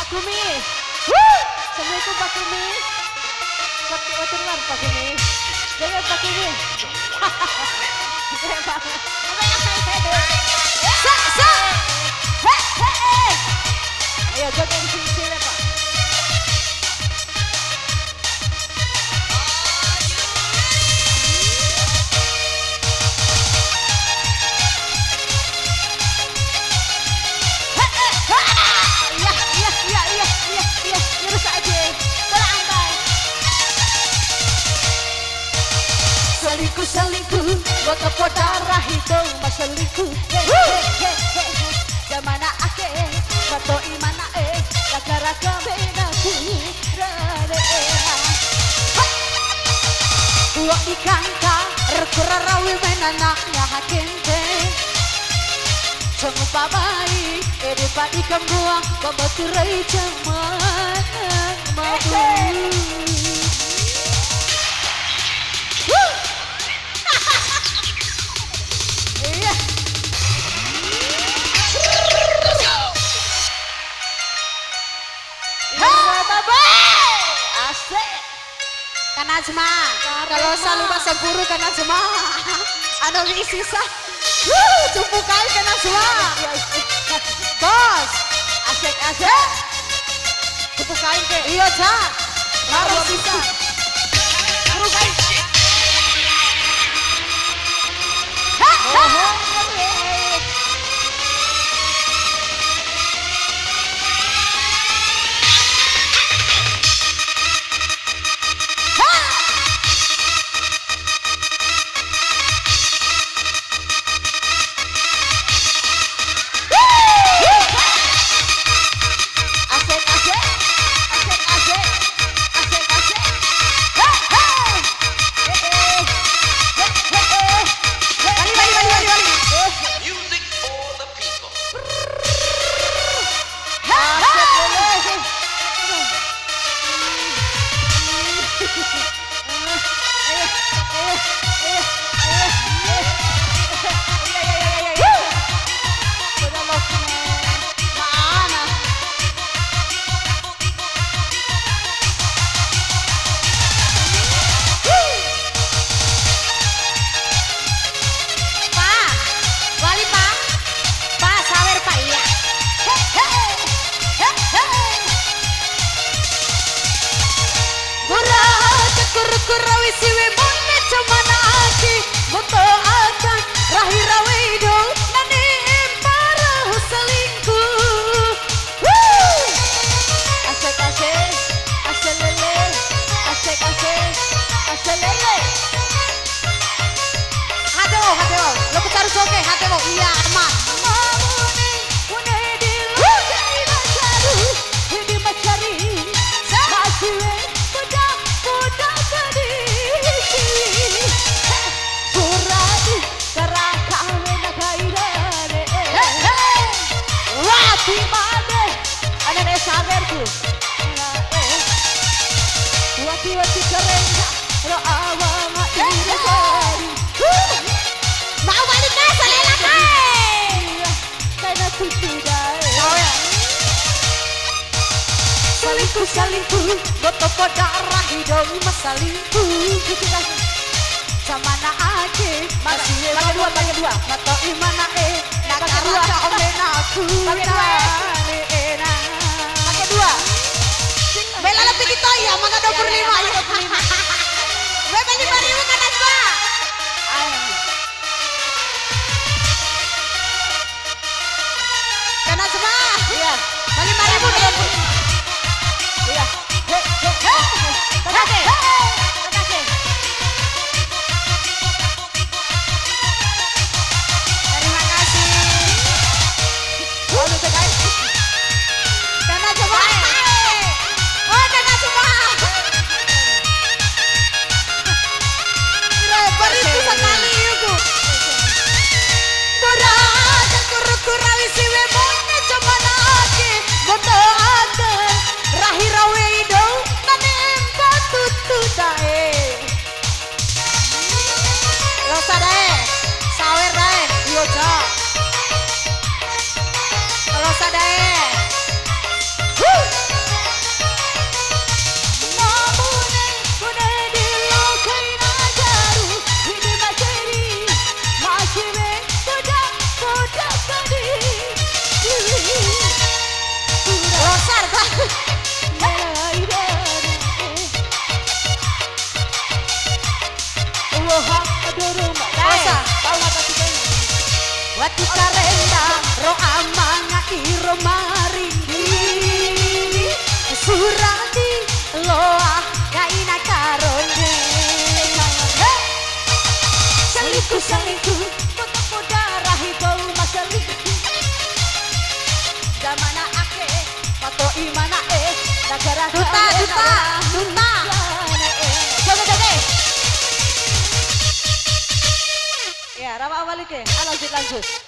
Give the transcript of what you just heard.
Kumi. Assalamualaikum Pak Kumi. Keluar Pak Kumi. Jangan Pak Kumi. Ayo joget di sini Pak. Selingkuh, buat apa darah hidung mas selingkuh. Zamana ake, bato imana raga-raga benaku rarena. Buat ikan ka, rekurarawi menanaknya hakente. Cuma babai, edipa ikan buang, babaturai jaman mabu. Kanajma, kalau saluma sempuru kanajma, ano isisa, cumpukai kanajma, bos, asik, cumpukai ke, iya cak, harus bisa, cumpukai, kurawi siwe mone cemana aki moto akan rahirawe do nani para selingkuh. Asik aselele aselele hadeo lo kutaru soke hadeo iya aman wati kerenga lo awang iri sari mau balik ke salela kai karena tidak selingkuh boto darah hidung mas selingkuh samana ake masih pakai dua mato imana pakai dua omenaku pakai dua bela lebih kita ya maka 25 ya 25 bela 5.000 kan Najwa kan Najwa iya 5.000 iya terima kasih. Kukarenda ro amanga iro maringi surati loa kaina karonde Salingku Foto darah bau masalingku Damana ake Mato imana Nagara Duta Joget Ya Rama awal ke lanjut